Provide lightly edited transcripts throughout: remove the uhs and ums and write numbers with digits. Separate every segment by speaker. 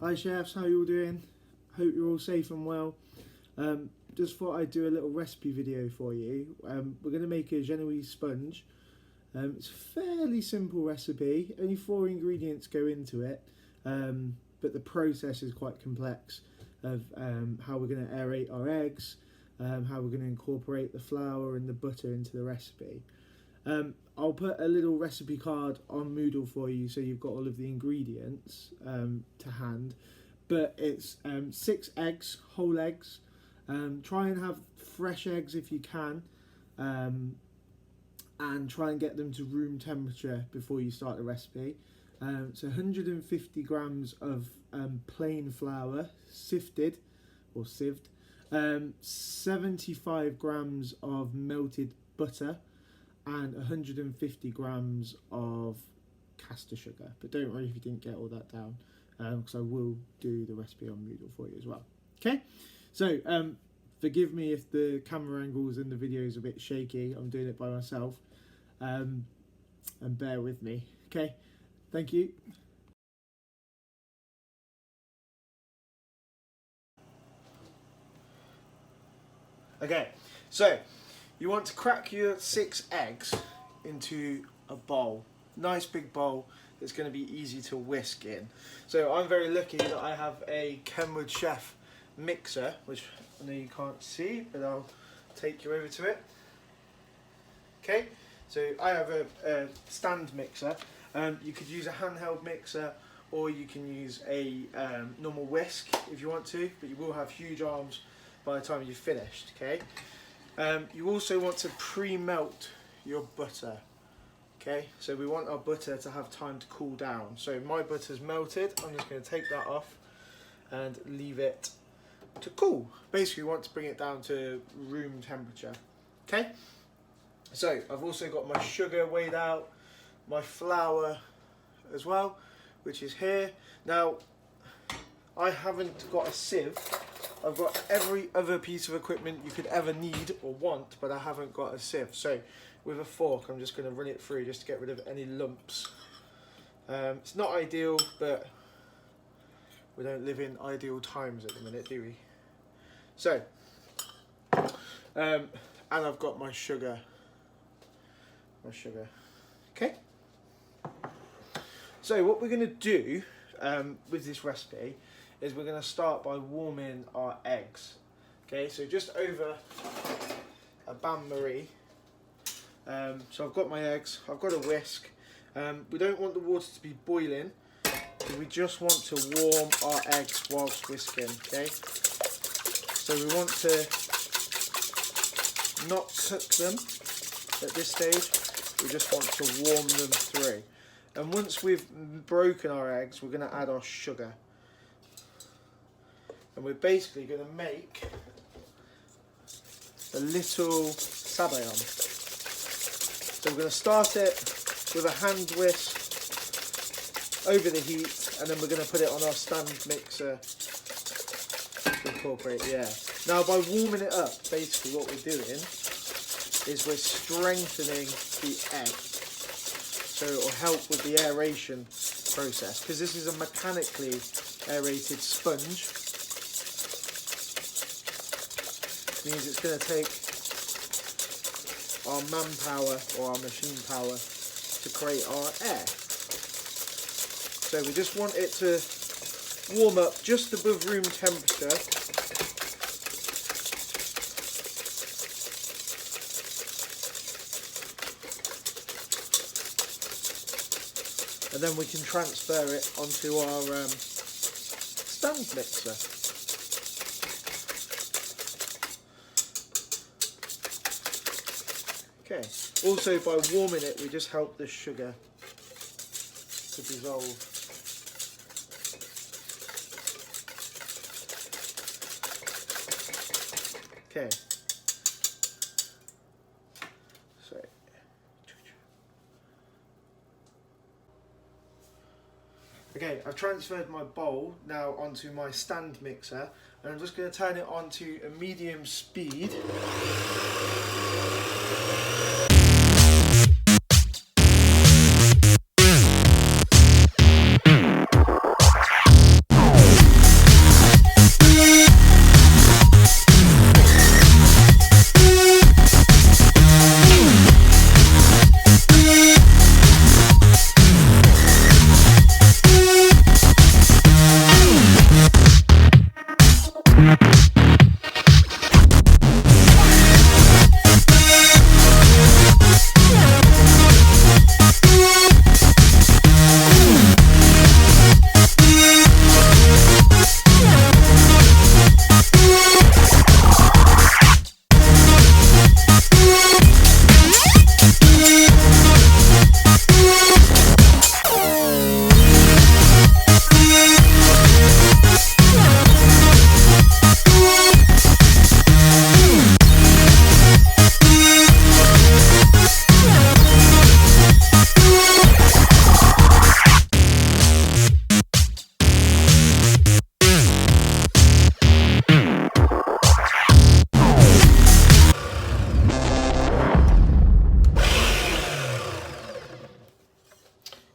Speaker 1: Hi chefs, how you all doing? Hope you're all safe and well. Just thought I'd do a little recipe video for you. We're going to make a Genoise sponge. It's a fairly simple recipe, only 4 ingredients go into it, but the process is quite complex of how we're going to aerate our eggs, how we're going to incorporate the flour and the butter into the recipe. I'll put a little recipe card on Moodle for you so you've got all of the ingredients to hand, but it's 6 eggs, whole eggs. Try and have fresh eggs if you can, and try and get them to room temperature before you start the recipe. So 150 grams of plain flour, sifted or sieved, 75 grams of melted butter, and 150 grams of caster sugar. But don't worry if you didn't get all that down, because I will do the recipe on Moodle for you as well. Okay, so forgive me if the camera angles in the video is a bit shaky. I'm doing it by myself, and bear with me. Okay, thank you. Okay, so you want to crack your 6 eggs into a bowl, nice big bowl that's going to be easy to whisk in. So I'm very lucky that I have a Kenwood Chef mixer, which I know you can't see, but I'll take you over to it. Okay, so I have a stand mixer. You could use a handheld mixer, or you can use a normal whisk if you want to, but you will have huge arms by the time you've finished. Okay. You also want to pre-melt your butter. Okay, so we want our butter to have time to cool down. So my butter's melted. I'm just going to take that off and leave it to cool. Basically, we want to bring it down to room temperature. Okay, so I've also got my sugar weighed out, my flour as well, which is here. Now, I haven't got a sieve. I've got every other piece of equipment you could ever need or want, but I haven't got a sieve. So with a fork, I'm just going to run it through just to get rid of any lumps. It's not ideal, but we don't live in ideal times at the minute, do we? So, and I've got my sugar. Okay. So what we're going to do with this recipe is we're going to start by warming our eggs. Okay, so just over a bain-marie. So I've got my eggs, I've got a whisk. We don't want the water to be boiling, we just want to warm our eggs whilst whisking. Okay, so we want to not cook them at this stage, we just want to warm them through. And once we've broken our eggs, we're going to add our sugar. And we're basically going to make a little sabayon. So we're going to start it with a hand whisk over the heat, and then we're going to put it on our stand mixer to incorporate the air. Now, by warming it up, basically what we're doing is we're strengthening the egg. So it will help with the aeration process, because this is a mechanically aerated sponge. Means it's going to take our manpower or our machine power to create our air. So we just want it to warm up just above room temperature. And then we can transfer it onto our stand mixer. Okay. Also, by warming it, we just help the sugar to dissolve. Okay. So. Okay, I've transferred my bowl now onto my stand mixer, and I'm just going to turn it on to a medium speed.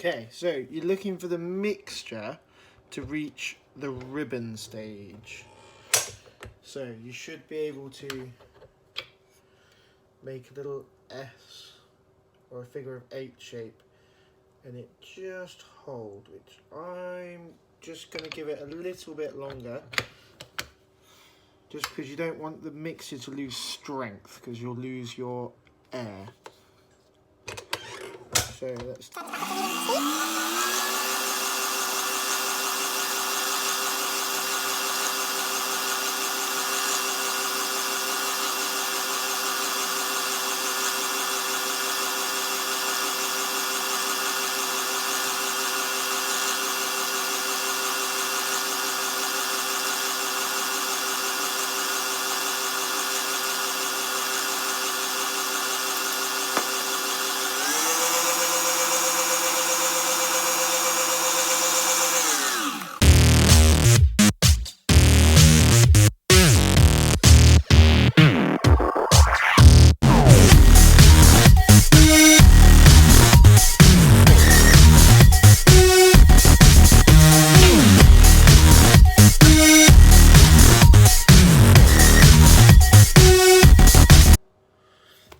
Speaker 1: Okay, so you're looking for the mixture to reach the ribbon stage. So you should be able to make a little S or a figure of 8 shape, and it just hold, which I'm just going to give it a little bit longer, just because you don't want the mixture to lose strength, because you'll lose your air. So let's...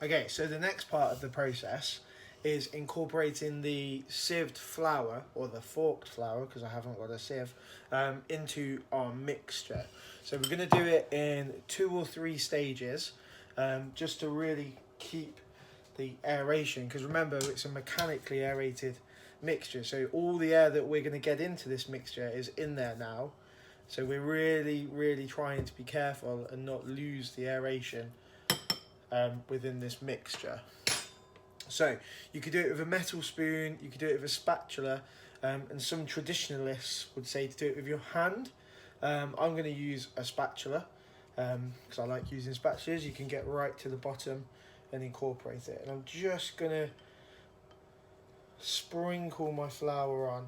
Speaker 1: Okay, so the next part of the process is incorporating the sieved flour, or the forked flour, because I haven't got a sieve, into our mixture. So we're going to do it in 2 or 3 stages, just to really keep the aeration, because remember, it's a mechanically aerated mixture, so all the air that we're going to get into this mixture is in there now. So we're really trying to be careful and not lose the aeration within this mixture. So you could do it with a metal spoon, you could do it with a spatula, and some traditionalists would say to do it with your hand. I'm going to use a spatula because I like using spatulas. You can get right to the bottom and incorporate it. And I'm just going to sprinkle my flour on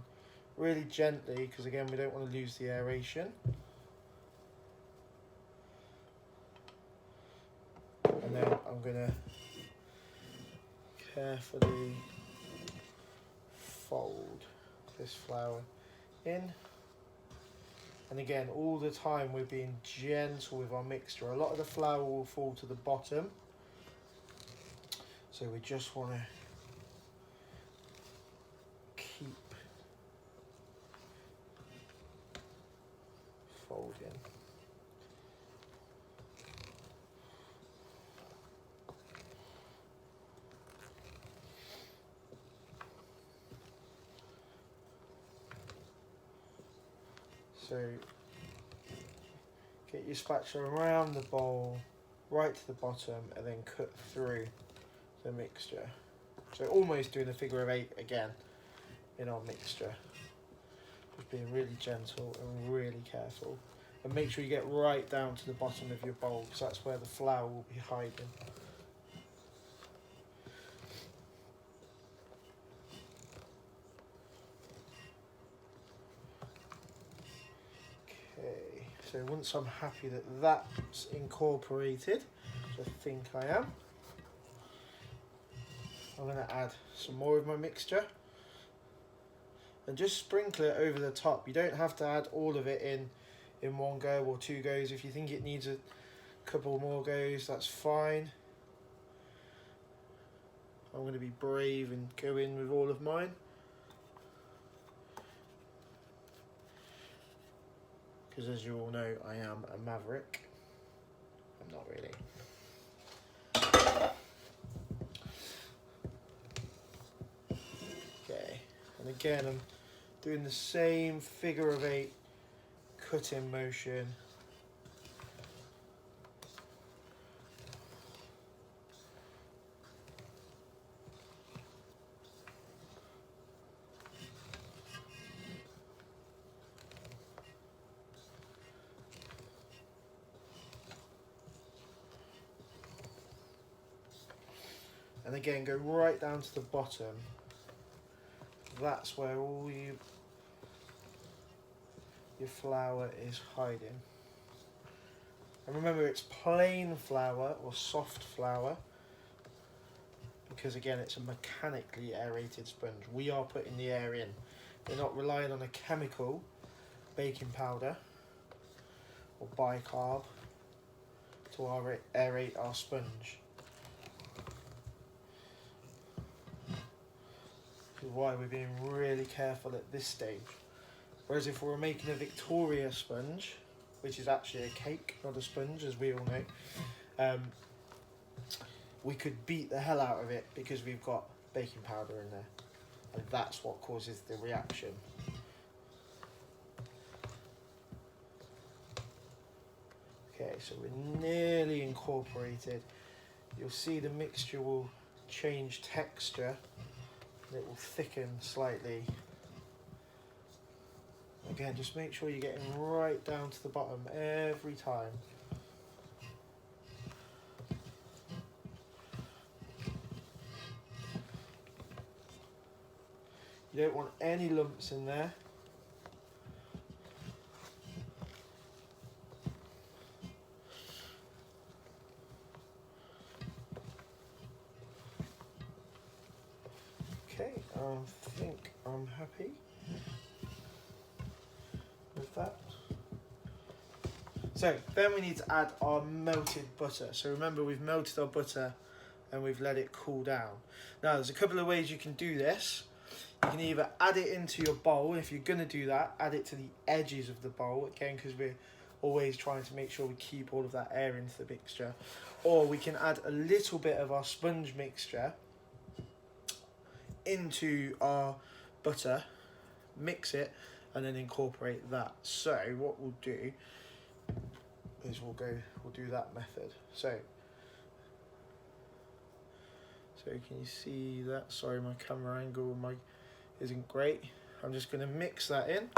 Speaker 1: really gently, because again, we don't want to lose the aeration. And then I'm going to carefully fold this flour in. And again, all the time we're being gentle with our mixture. A lot of the flour will fall to the bottom, so we just want to keep folding. So get your spatula around the bowl, right to the bottom, and then cut through the mixture. So almost doing a figure of 8 again in our mixture. Just being really gentle and really careful. And make sure you get right down to the bottom of your bowl, because that's where the flour will be hiding. Okay, so once I'm happy that that's incorporated, which I think I am, I'm going to add some more of my mixture and just sprinkle it over the top. You don't have to add all of it in one go or 2 goes. If you think it needs a couple more goes, that's fine. I'm going to be brave and go in with all of mine. Because as you all know, I am a maverick. I'm not really. Okay, and again I'm doing the same figure of 8 cutting motion. And again, go right down to the bottom. That's where all your flour is hiding. And remember, it's plain flour or soft flour, because again it's a mechanically aerated sponge. We are putting the air in. We're not relying on a chemical baking powder or bicarb to aerate our sponge. This is why we're being really careful at this stage. Whereas if we were making a Victoria sponge, which is actually a cake, not a sponge, as we all know, we could beat the hell out of it because we've got baking powder in there, and that's what causes the reaction. Okay, so we're nearly incorporated. You'll see the mixture will change texture, and it will thicken slightly. Again, just make sure you're getting right down to the bottom every time. You don't want any lumps in there. Okay, I think I'm happy with that. So then we need to add our melted butter. So remember, we've melted our butter and we've let it cool down. Now there's a couple of ways you can do this. You can either add it into your bowl. If you're going to do that, add it to the edges of the bowl, again, because we're always trying to make sure we keep all of that air into the mixture. Or we can add a little bit of our sponge mixture into our butter, mix it, and then incorporate that. So what we'll do is we'll do that method. So can you see that? Sorry, my camera angle isn't great. I'm just going to mix that in.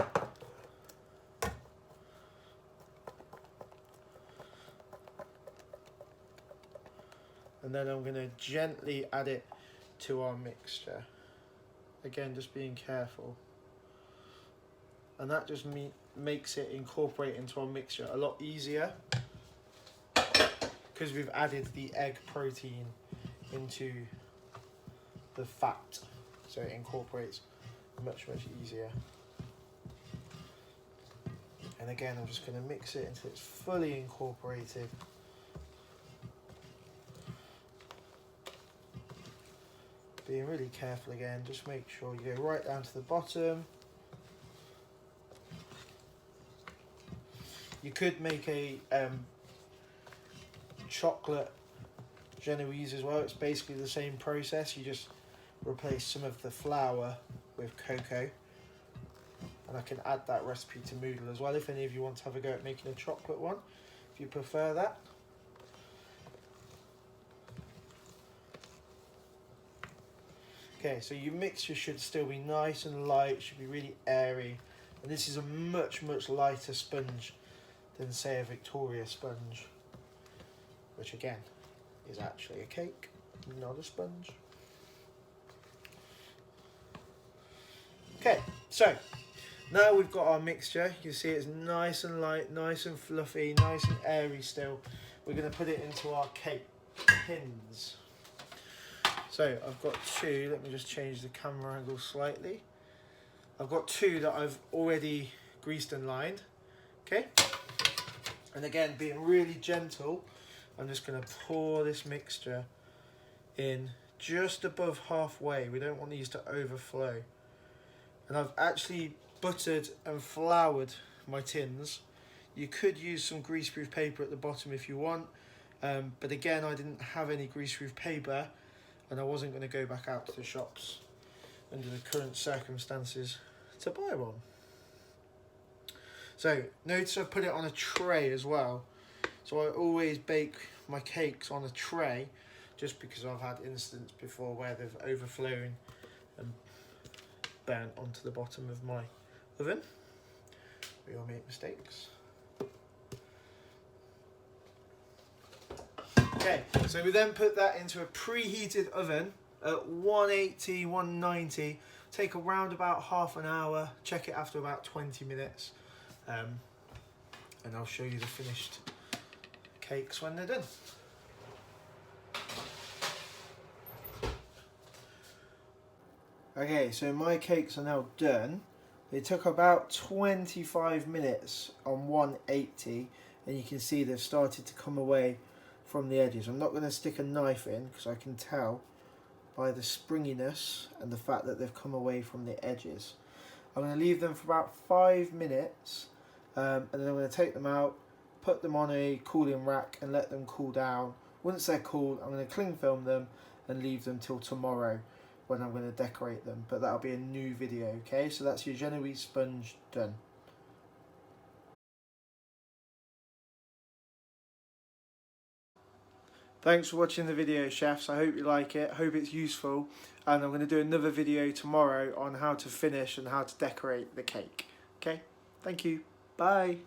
Speaker 1: And then I'm going to gently add it to our mixture. Again, just being careful. And that just makes it incorporate into our mixture a lot easier, because we've added the egg protein into the fat, so it incorporates much easier. And again, I'm just going to mix it until it's fully incorporated. Being really careful again, just make sure you go right down to the bottom. You could make a chocolate Genoise as well. It's basically the same process. You just replace some of the flour with cocoa. And I can add that recipe to Moodle as well if any of you want to have a go at making a chocolate one, if you prefer that. Okay, so your mixture should still be nice and light, should be really airy. And this is a much lighter sponge than, say, a Victoria sponge, which again is actually a cake, not a sponge. Okay, so now we've got our mixture. You can see it's nice and light, nice and fluffy, nice and airy still. We're going to put it into our cake tins. So I've got two. Let me just change the camera angle slightly. I've got two that I've already greased and lined. Okay, and again, being really gentle, I'm just going to pour this mixture in just above halfway. We don't want these to overflow. And I've actually buttered and floured my tins. You could use some greaseproof paper at the bottom if you want, but again, I didn't have any greaseproof paper, and I wasn't going to go back out to the shops under the current circumstances to buy one. So notice I've put it on a tray as well. So I always bake my cakes on a tray, just because I've had incidents before where they've overflown and burnt onto the bottom of my oven. We all make mistakes. Okay, so we then put that into a preheated oven at 180, 190. Take around about half an hour. Check it after about 20 minutes. And I'll show you the finished cakes when they're done. Okay, so my cakes are now done. They took about 25 minutes on 180, and you can see they've started to come away from the edges. I'm not going to stick a knife in because I can tell by the springiness and the fact that they've come away from the edges. I'm going to leave them for about 5 minutes, and then I'm going to take them out, put them on a cooling rack and let them cool down. Once they're cool, I'm going to cling film them and leave them till tomorrow when I'm going to decorate them, but that'll be a new video. Okay, so that's your Genoise sponge done. Thanks for watching the video, chefs. I hope you like it, hope it's useful, and I'm going to do another video tomorrow on how to finish and how to decorate the cake. Okay, thank you, bye.